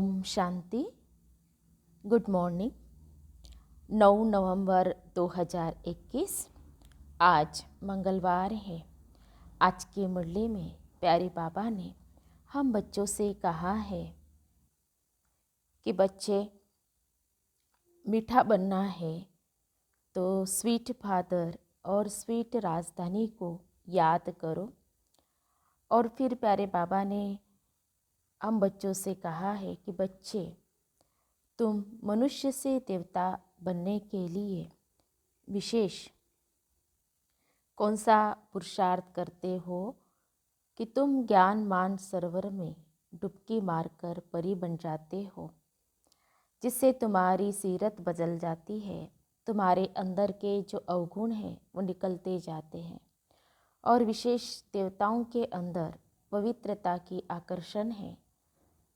Om Shanti. Good morning. 9 नवंबर 2021 आज मंगलवार है। आज की मुरली में प्यारे बाबा ने हम बच्चों से कहा है कि बच्चे मीठा बनना है तो स्वीट फादर और स्वीट राजधानी को याद करो। और फिर प्यारे बाबा ने हम बच्चों से कहा है कि बच्चे तुम मनुष्य से देवता बनने के लिए विशेष कौन सा पुरुषार्थ करते हो कि तुम ज्ञान मान सरोवर में डुबकी मारकर परी बन जाते हो, जिससे तुम्हारी सीरत बदल जाती है। तुम्हारे अंदर के जो अवगुण हैं वो निकलते जाते हैं और विशेष देवताओं के अंदर पवित्रता की आकर्षण है,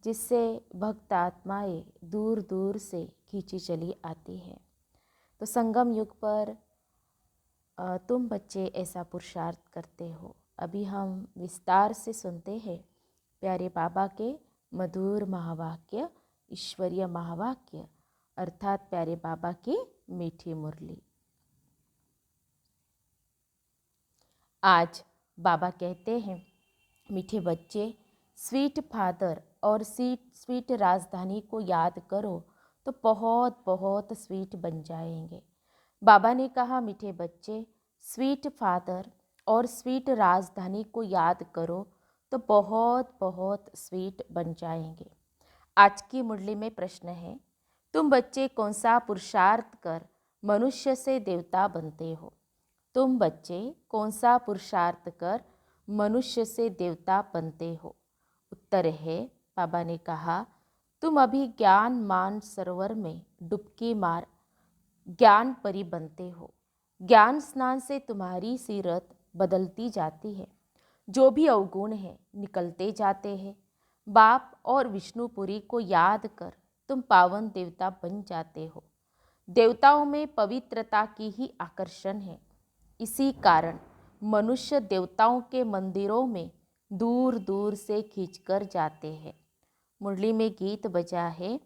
जिससे भक्त आत्माएं दूर दूर से खींची चली आती है। तो संगम युग पर तुम बच्चे ऐसा पुरुषार्थ करते हो। अभी हम विस्तार से सुनते हैं प्यारे बाबा के मधुर महावाक्य, ईश्वरीय महावाक्य, अर्थात प्यारे बाबा की मीठी मुरली। आज बाबा कहते हैं, मीठे बच्चे स्वीट फादर और स्वीट राजधानी को याद करो तो बहुत बहुत स्वीट बन जाएंगे। बाबा ने कहा, मीठे बच्चे स्वीट फादर और स्वीट राजधानी को याद करो तो बहुत बहुत स्वीट बन जाएंगे। आज की मुरली में प्रश्न है, तुम बच्चे कौन सा पुरुषार्थ कर मनुष्य से देवता बनते हो? तुम बच्चे कौन सा पुरुषार्थ कर मनुष्य से देवता बनते हो? उत्तर है, बाबा ने कहा, तुम अभी ज्ञान मान सरोवर में डुबकी मार ज्ञान परी बनते हो। ज्ञान स्नान से तुम्हारी सीरत बदलती जाती है, जो भी अवगुण है निकलते जाते हैं। बाप और विष्णुपुरी को याद कर तुम पावन देवता बन जाते हो। देवताओं में पवित्रता की ही आकर्षण है, इसी कारण मनुष्य देवताओं के मंदिरों में दूर दूर से खींचकर जाते हैं। मुरली में गीत बजा है,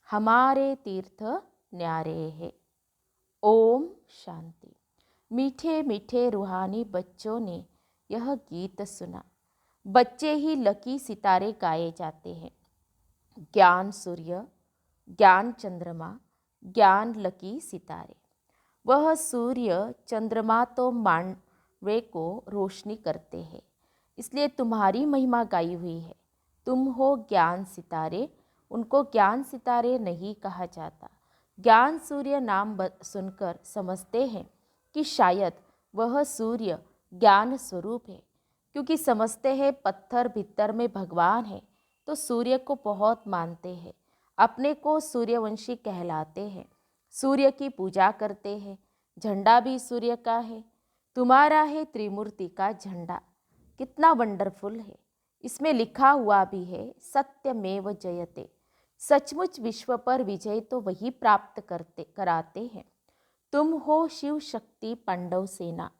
हमारे तीर्थ न्यारे है। ओम शांति। मीठे मीठे रूहानी बच्चों ने यह गीत सुना। बच्चे ही लकी सितारे गाए जाते हैं। ज्ञान सूर्य, ज्ञान चंद्रमा, ज्ञान लकी सितारे। वह सूर्य चंद्रमा तो मानवे को रोशनी करते हैं, इसलिए तुम्हारी महिमा गाई हुई है। तुम हो ज्ञान सितारे, उनको ज्ञान सितारे नहीं कहा जाता। ज्ञान सूर्य नाम सुनकर समझते हैं कि शायद वह सूर्य ज्ञान स्वरूप है, क्योंकि समझते हैं पत्थर भीतर में भगवान है, तो सूर्य को बहुत मानते हैं। अपने को सूर्यवंशी कहलाते हैं, सूर्य की पूजा करते हैं। झंडा भी सूर्य का है। तुम्हारा है त्रिमूर्ति का झंडा, कितना वंडरफुल है। इसमें लिखा हुआ भी है, सत्यमेव जयते। सचमुच विश्व पर विजय तो वही प्राप्त कराते हैं। तुम हो शिव शक्ति पांडव सेना।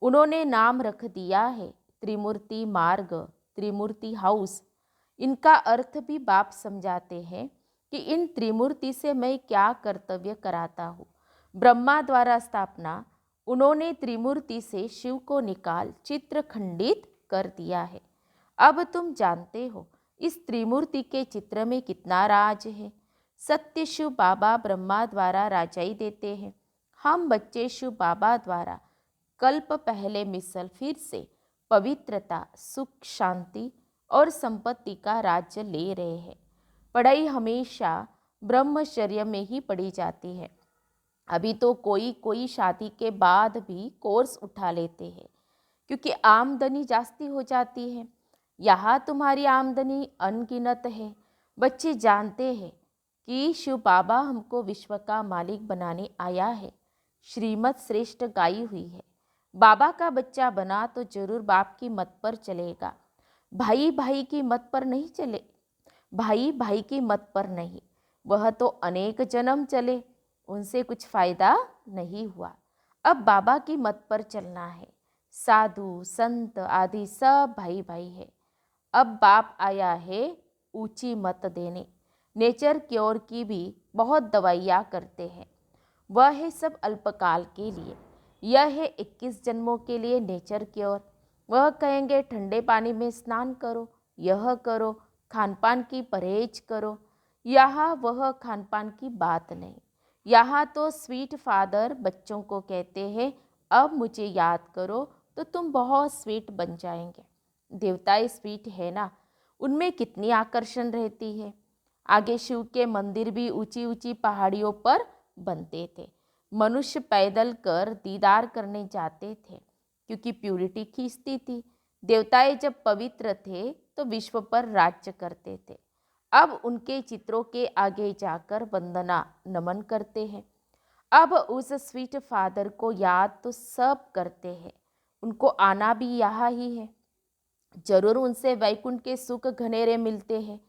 उन्होंने नाम रख दिया है त्रिमूर्ति मार्ग, त्रिमूर्ति हाउस। इनका अर्थ भी बाप समझाते हैं कि इन त्रिमूर्ति से मैं क्या कर्तव्य कराता हूँ। ब्रह्मा द्वारा स्थापना, उन्होंने त्रिमूर्ति से शिव को निकाल चित्र खंडित कर दिया है। अब तुम जानते हो इस त्रिमूर्ति के चित्र में कितना राज है। सत्य शिव बाबा ब्रह्मा द्वारा राजाई देते हैं। हम बच्चे शिव बाबा द्वारा कल्प पहले मिसल फिर से पवित्रता, सुख, शांति और संपत्ति का राज्य ले रहे हैं। पढ़ाई हमेशा ब्रह्मचर्य में ही पढ़ी जाती है। अभी तो कोई कोई शादी के बाद भी कोर्स उठा लेते हैं, क्योंकि आमदनी जास्ती हो जाती है। यहाँ तुम्हारी आमदनी अनगिनत है। बच्चे जानते हैं कि शिव बाबा हमको विश्व का मालिक बनाने आया है। श्रीमत श्रेष्ठ गाई हुई है। बाबा का बच्चा बना तो जरूर बाप की मत पर चलेगा। भाई भाई की मत पर नहीं चले, भाई भाई की मत पर नहीं। वह तो अनेक जन्म चले, उनसे कुछ फायदा नहीं हुआ। अब बाबा की मत पर चलना है। साधु संत आदि सब भाई भाई है। अब बाप आया है ऊंची मत देने। नेचर क्योर की भी बहुत दवाइयाँ करते हैं। वह है सब अल्पकाल के लिए। यह है 21 जन्मों के लिए नेचर क्योर। वह कहेंगे ठंडे पानी में स्नान करो, यह करो, खान पान की परहेज करो। यहाँ वह खान पान की बात नहीं। यहाँ तो स्वीट फादर बच्चों को कहते हैं, अब मुझे याद करो तो तुम बहुत स्वीट बन जाएंगे। देवताएं स्वीट है ना, उनमें कितनी आकर्षण रहती है। आगे शिव के मंदिर भी ऊंची ऊंची पहाड़ियों पर बनते थे। मनुष्य पैदल कर दीदार करने जाते थे क्योंकि प्यूरिटी खींचती थी। देवताएं जब पवित्र थे तो विश्व पर राज्य करते थे। अब उनके चित्रों के आगे जाकर वंदना नमन करते हैं। अब उस स्वीट फादर को याद तो सब करते हैं। उनको आना भी यहाँ ही है। जरूर उनसे वैकुंठ के सुख घनेरे मिलते हैं,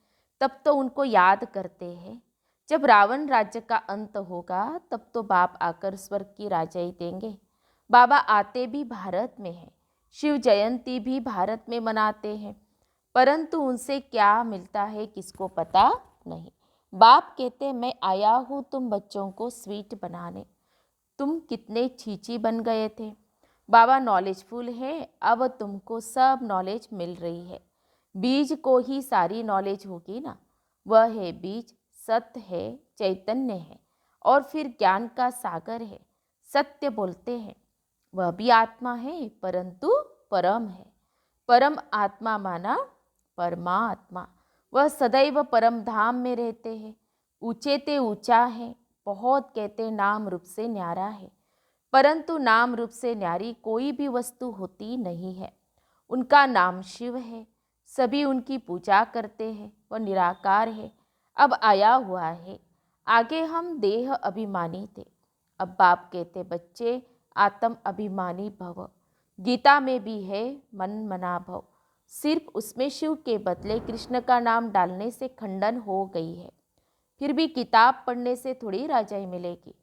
तब तो उनको याद करते हैं। जब रावण राज्य का अंत होगा तब तो बाप आकर स्वर्ग की राजाई देंगे। बाबा आते भी भारत में हैं, शिव जयंती भी भारत में मनाते हैं, परंतु उनसे क्या मिलता है किसको पता नहीं। बाप कहते मैं आया हूँ तुम बच्चों को स्वीट बनाने। तुम कितने छींची बन गए थे। बाबा नॉलेजफुल है, अब तुमको सब नॉलेज मिल रही है। बीज को ही सारी नॉलेज होगी ना। वह है बीज, सत्य है, चैतन्य है और फिर ज्ञान का सागर है। सत्य बोलते हैं। वह भी आत्मा है परंतु परम है। परम आत्मा माना परमात्मा। वह सदैव परम धाम में रहते हैं। ऊंचे ते ऊंचा है, बहुत कहते नाम रूप से न्यारा है, परंतु नाम रूप से न्यारी कोई भी वस्तु होती नहीं है। उनका नाम शिव है, सभी उनकी पूजा करते हैं। वह निराकार है, अब आया हुआ है। आगे हम देह अभिमानी थे, अब बाप कहते बच्चे आत्म अभिमानी भव। गीता में भी है मन मना भव। सिर्फ उसमें शिव के बदले कृष्ण का नाम डालने से खंडन हो गई है। फिर भी किताब पढ़ने से थोड़ी राजाई मिलेगी।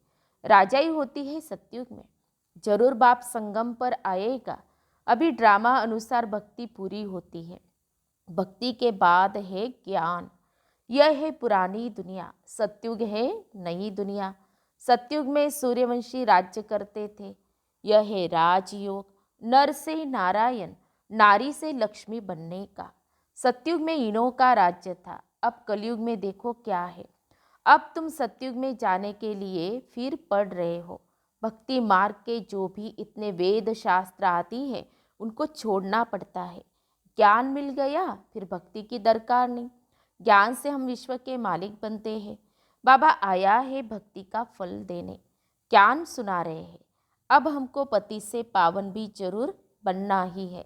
राजाई होती है सतयुग में। जरूर बाप संगम पर आएगा। अभी ड्रामा अनुसार भक्ति पूरी होती है। भक्ति के बाद है ज्ञान। यह है पुरानी दुनिया, सतयुग है नई दुनिया। सतयुग में सूर्यवंशी राज्य करते थे। यह है राजयोग, नर से नारायण, नारी से लक्ष्मी बनने का। सतयुग में इनों का राज्य था। अब कलयुग में देखो क्या है। अब तुम सतयुग में जाने के लिए फिर पढ़ रहे हो। भक्ति मार्ग के जो भी इतने वेद शास्त्र आदि है उनको छोड़ना पड़ता है। ज्ञान मिल गया फिर भक्ति की दरकार नहीं। ज्ञान से हम विश्व के मालिक बनते हैं। बाबा आया है भक्ति का फल देने। ज्ञान सुना रहे हैं। अब हमको पति से पावन भी जरूर बनना ही है,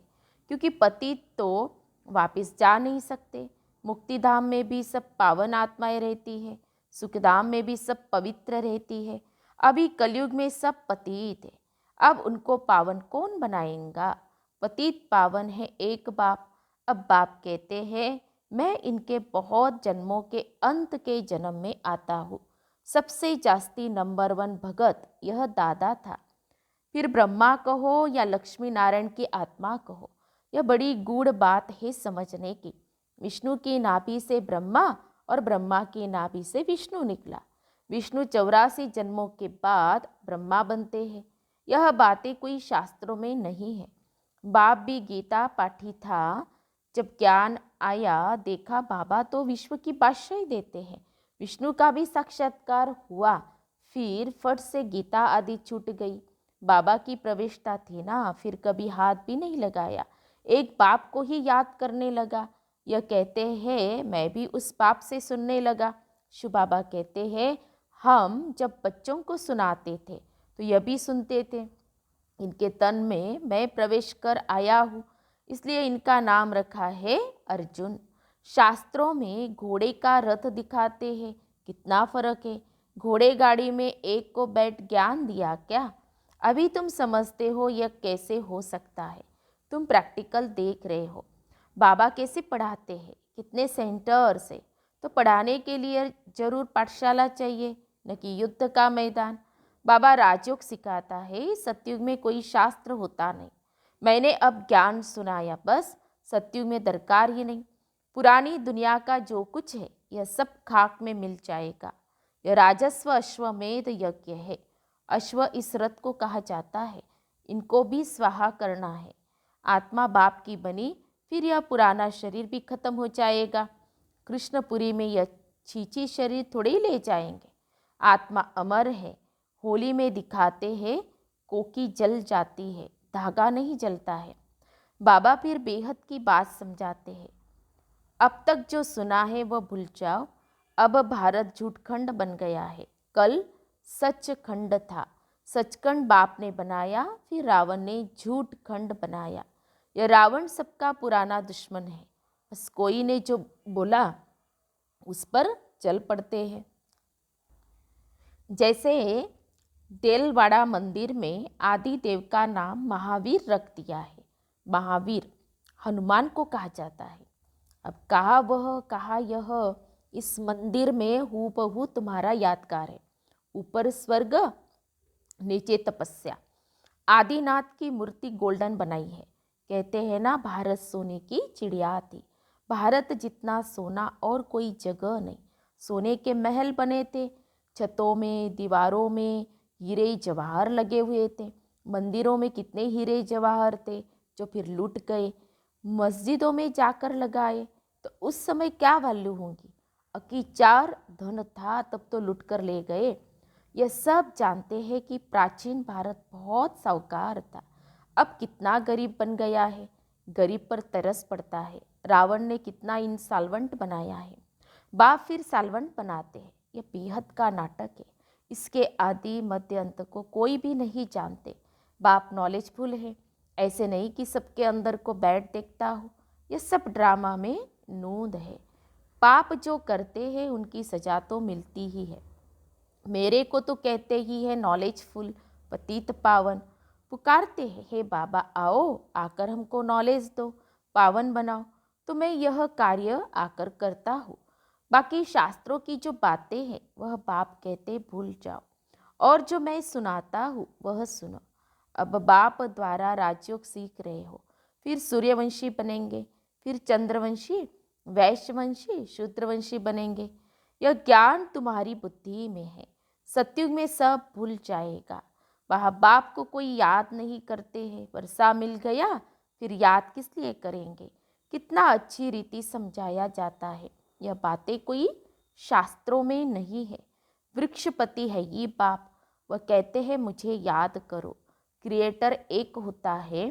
क्योंकि पति तो वापस जा नहीं सकते। मुक्तिधाम में भी सब पावन आत्माएं रहती है, सुखधाम में भी सब पवित्र रहती है। अभी कलयुग में सब पतित है। अब उनको पावन कौन बनाएगा। पतित पावन है एक बाप। अब बाप कहते हैं मैं इनके बहुत जन्मों के अंत के जन्म में आता हूँ। सबसे जास्ती नंबर 1 भगत यह दादा था। फिर ब्रह्मा कहो या लक्ष्मी नारायण की आत्मा कहो, यह बड़ी गूढ़ बात है समझने की। विष्णु की नाभि से ब्रह्मा और ब्रह्मा की नाभि से विष्णु निकला। विष्णु 84 जन्मों के बाद ब्रह्मा बनते हैं। यह बातें कोई शास्त्रों में नहीं है। बाप भी गीता पाठी था। जब ज्ञान आया देखा बाबा तो विश्व की बादशाही देते हैं। विष्णु का भी साक्षात्कार हुआ। फिर फट से गीता आदि छूट गई। बाबा की प्रविष्टता थी ना, फिर कभी हाथ भी नहीं लगाया। एक बाप को ही याद करने लगा। यह कहते हैं मैं भी उस बाप से सुनने लगा। शिव बाबा कहते हैं हम जब बच्चों को सुनाते थे तो यह भी सुनते थे। इनके तन में मैं प्रवेश कर आया हूँ, इसलिए इनका नाम रखा है अर्जुन। शास्त्रों में घोड़े का रथ दिखाते हैं, कितना फर्क है। घोड़े गाड़ी में एक को बैठ ज्ञान दिया क्या। अभी तुम समझते हो यह कैसे हो सकता है। तुम प्रैक्टिकल देख रहे हो। बाबा कैसे पढ़ाते हैं, कितने सेंटर से। तो पढ़ाने के लिए जरूर पाठशाला चाहिए, न कि युद्ध का मैदान। बाबा राजयोग सिखाता है, सतयुग में कोई शास्त्र होता नहीं। मैंने अब ज्ञान सुनाया, बस सतयुग में दरकार ही नहीं। पुरानी दुनिया का जो कुछ है यह सब खाक में मिल जाएगा। यह राजस्व अश्वमेध यज्ञ है। अश्व इस रथ को कहा जाता है, इनको भी स्वाहा करना है। आत्मा बाप की बनी, फिर यह पुराना शरीर भी खत्म हो जाएगा। कृष्णपुरी में यह छींची शरीर थोड़े ही ले जाएंगे। आत्मा अमर है। होली में दिखाते हैं कोकी जल जाती है, धागा नहीं जलता है। बाबा फिर बेहद की बात समझाते हैं। अब तक जो सुना है वह भूल जाओ। अब भारत झूठखंड बन गया है, कल सचखंड था। सचखंड बाप ने बनाया, फिर रावण ने झूठखंड बनाया। यह रावण सबका पुराना दुश्मन है। बस कोई ने जो बोला उस पर चल पड़ते हैं। जैसे देलवाड़ा मंदिर में आदि देव का नाम महावीर रख दिया है। महावीर हनुमान को कहा जाता है। अब कहा वह कहा यह, इस मंदिर में हूबहू तुम्हारा यादगार है। ऊपर स्वर्ग, नीचे तपस्या। आदिनाथ की मूर्ति गोल्डन बनाई है। कहते हैं ना, भारत सोने की चिड़िया थी। भारत जितना सोना और कोई जगह नहीं। सोने के महल बने थे, छतों में दीवारों में हीरे जवाहर लगे हुए थे। मंदिरों में कितने हीरे जवाहर थे जो फिर लूट गए। मस्जिदों में जाकर लगाए तो उस समय क्या वैल्यू होगी। अकीचार धन था तब तो लूट कर ले गए। यह सब जानते हैं कि प्राचीन भारत बहुत साहूकार था, अब कितना गरीब बन गया है। गरीब पर तरस पड़ता है। रावण ने कितना इंसॉल्वेंट बनाया है, बाप फिर सॉल्वेंट बनाते हैं। यह बेहद का नाटक है। इसके आदि मध्य अंत को कोई भी नहीं जानते। बाप नॉलेजफुल है, ऐसे नहीं कि सबके अंदर को बैठ देखता हो। यह सब ड्रामा में नूंद है। पाप जो करते हैं उनकी सजा तो मिलती ही है। मेरे को तो कहते ही है नॉलेजफुल, पतित पावन। पुकारते हैं, हे बाबा आओ, आकर हमको नॉलेज दो, पावन बनाओ। तो मैं यह कार्य आकर करता हूँ। बाकी शास्त्रों की जो बातें हैं वह बाप कहते भूल जाओ, और जो मैं सुनाता हूँ वह सुनो। अब बाप द्वारा राजयोग सीख रहे हो, फिर सूर्यवंशी बनेंगे, फिर चंद्रवंशी, वैश्यवंशी, शूद्रवंशी बनेंगे। यह ज्ञान तुम्हारी बुद्धि में है। सतयुग में सब भूल जाएगा। वह बाप को कोई याद नहीं करते हैं। वर्षा मिल गया, फिर याद किस लिए करेंगे। कितना अच्छी रीति समझाया जाता है। यह बातें कोई शास्त्रों में नहीं है। वृक्षपति है ये बाप। वह कहते हैं मुझे याद करो। क्रिएटर एक होता है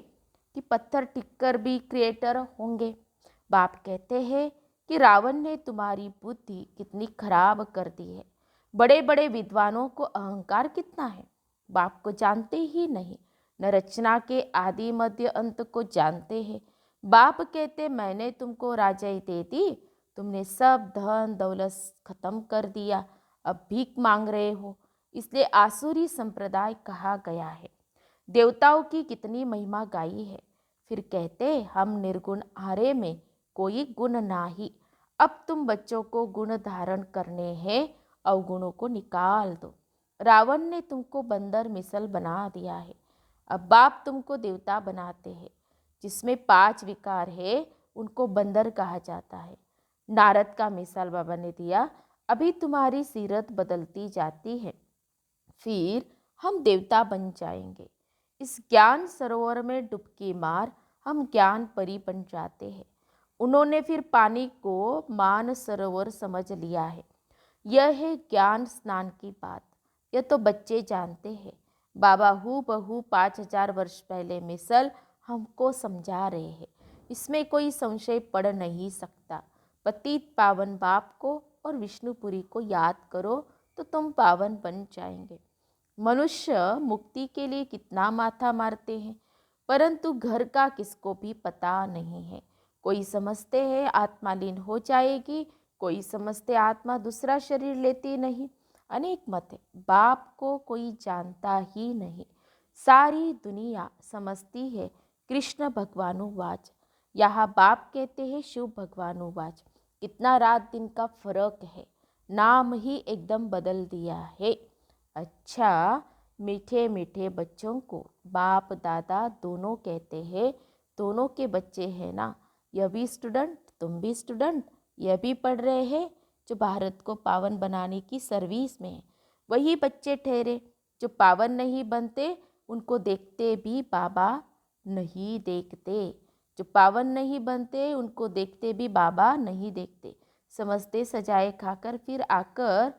कि पत्थर टिककर भी क्रिएटर होंगे। बाप कहते हैं कि रावण ने तुम्हारी बुद्धि कितनी खराब कर दी है। बड़े बड़े विद्वानों को अहंकार कितना है, बाप को जानते ही नहीं। न रचना के आदि मध्य अंत को जानते हैं। बाप कहते मैंने तुमको राजाई दे दी, तुमने सब धन दौलत खत्म कर दिया, अब भीख मांग रहे हो। इसलिए आसुरी संप्रदाय कहा गया है। देवताओं की कितनी महिमा गाई है। फिर कहते हम निर्गुण हारे में कोई गुण नाही। अब तुम बच्चों को गुण धारण करने हैं, अवगुणों को निकाल दो। रावण ने तुमको बंदर मिसल बना दिया है। अब बाप तुमको देवता बनाते हैं। जिसमें 5 विकार है उनको बंदर कहा जाता है। नारद का मिसाल बाबा ने दिया। अभी तुम्हारी सीरत बदलती जाती है, फिर हम देवता बन जाएंगे। इस ज्ञान सरोवर में डुबकी मार, हम ज्ञान परी बन जाते हैं। उन्होंने फिर पानी को मान सरोवर समझ लिया है। यह है ज्ञान स्नान की बात। यह तो बच्चे जानते हैं। बाबा हूबहू 5000 वर्ष पहले मिसल हमको समझा रहे हैं। इसमें कोई संशय पड़ नहीं सकता। पतित पावन बाप को और विष्णुपुरी को याद करो तो तुम पावन बन जाएंगे। मनुष्य मुक्ति के लिए कितना माथा मारते हैं, परंतु घर का किसको भी पता नहीं है। कोई समझते हैं आत्मा लीन हो जाएगी, कोई समझते आत्मा दूसरा शरीर लेती नहीं। अनेक मत है। बाप को कोई जानता ही नहीं। सारी दुनिया समझती है कृष्ण भगवानुवाच। यहाँ बाप कहते हैं शिव भगवानुवाच। कितना रात दिन का फर्क है। नाम ही एकदम बदल दिया है। अच्छा, मीठे मीठे बच्चों को बाप दादा दोनों कहते हैं। दोनों के बच्चे हैं ना। यह भी स्टूडेंट तुम भी स्टूडेंट यह भी पढ़ रहे हैं जो भारत को पावन बनाने की सर्विस में है। वही बच्चे ठहरे जो पावन नहीं बनते, उनको देखते भी बाबा नहीं देखते। जो पावन नहीं बनते उनको देखते भी बाबा नहीं देखते। समझते सजाए खाकर फिर आकर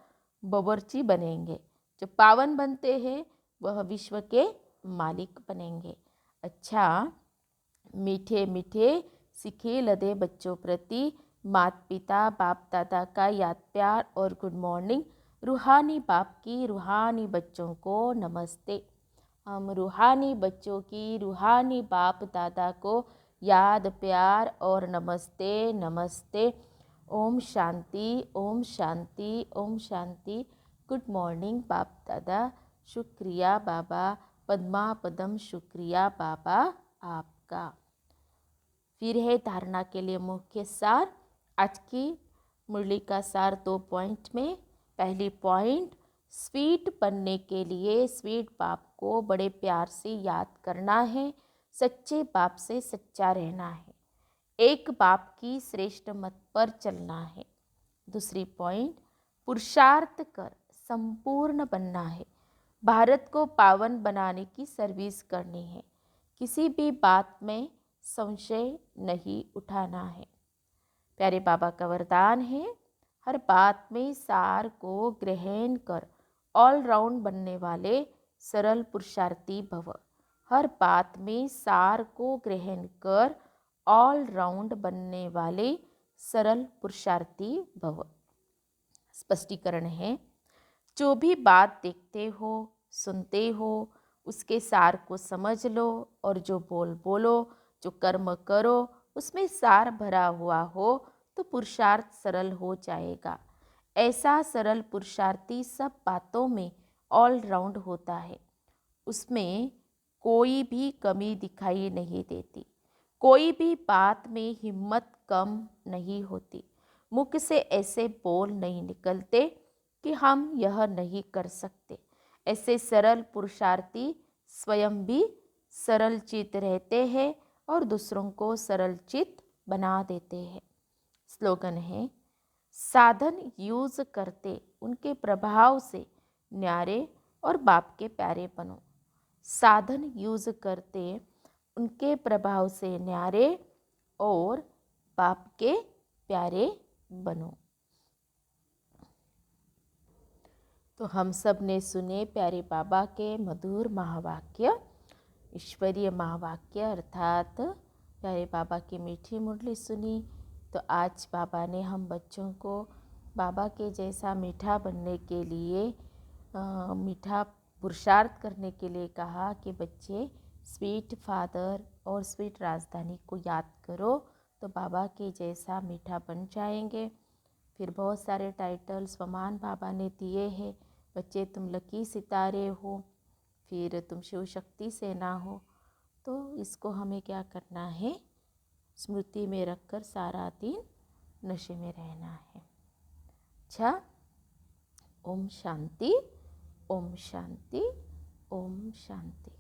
बावर्ची बनेंगे। जो पावन बनते हैं वह विश्व के मालिक बनेंगे। अच्छा, मीठे मीठे सीखे लदे बच्चों प्रति माता पिता बाप दादा का याद प्यार और गुड मॉर्निंग। रूहानी बाप की रूहानी बच्चों को नमस्ते। हम रूहानी बच्चों की रूहानी बाप दादा को याद प्यार और नमस्ते नमस्ते। ओम शांति ओम शांति ओम शांति। गुड मॉर्निंग बाप दादा। शुक्रिया बाबा। पद्मा पदम शुक्रिया बाबा आपका। फिर है धारणा के लिए मुख्य सार। आज की मुरली का सार 2 पॉइंट में। पहली पॉइंट, स्वीट बनने के लिए स्वीट बाप को बड़े प्यार से याद करना है। सच्चे बाप से सच्चा रहना है। एक बाप की श्रेष्ठ मत पर चलना है। दूसरी पॉइंट, पुरुषार्थ कर संपूर्ण बनना है। भारत को पावन बनाने की सर्विस करनी है। किसी भी बात में संशय नहीं उठाना है। प्यारे बाबा का वरदान है, हर बात में सार को ग्रहण कर ऑलराउंड बनने वाले सरल पुरुषार्थी भव। हर बात में सार को ग्रहण कर ऑलराउंड बनने वाले सरल पुरुषार्थी भव। स्पष्टीकरण है, जो भी बात देखते हो सुनते हो उसके सार को समझ लो और जो बोलो जो कर्म करो उसमें सार भरा हुआ हो तो पुरुषार्थ सरल हो जाएगा। ऐसा सरल पुरुषार्थी सब बातों में ऑलराउंड होता है। उसमें कोई भी कमी दिखाई नहीं देती। कोई भी बात में हिम्मत कम नहीं होती। मुख से ऐसे बोल नहीं निकलते कि हम यह नहीं कर सकते। ऐसे सरल पुरुषार्थी स्वयं भी सरल चित्त रहते हैं और दूसरों को सरल चित्त बना देते हैं। स्लोगन है, साधन यूज करते उनके प्रभाव से न्यारे और बाप के प्यारे बनो। साधन यूज करते उनके प्रभाव से न्यारे और बाप के प्यारे बनो। तो हम सब ने सुने प्यारे बाबा के मधुर महावाक्य, ईश्वरीय महावाक्य अर्थात प्यारे बाबा की मीठी मुरली सुनी। तो आज बाबा ने हम बच्चों को बाबा के जैसा मीठा बनने के लिए मीठा पुरुषार्थ करने के लिए कहा कि बच्चे स्वीट फादर और स्वीट राजधानी को याद करो तो बाबा के जैसा मीठा बन जाएंगे। फिर बहुत सारे टाइटल स्वमान बाबा ने दिए हैं। बच्चे तुम लकी सितारे हो, फिर तुम शिव शक्ति सेना हो। तो इसको हमें क्या करना है, स्मृति में रखकर सारा दिन नशे में रहना है। अच्छा, ओम शांति ओम शांति ओम शांति।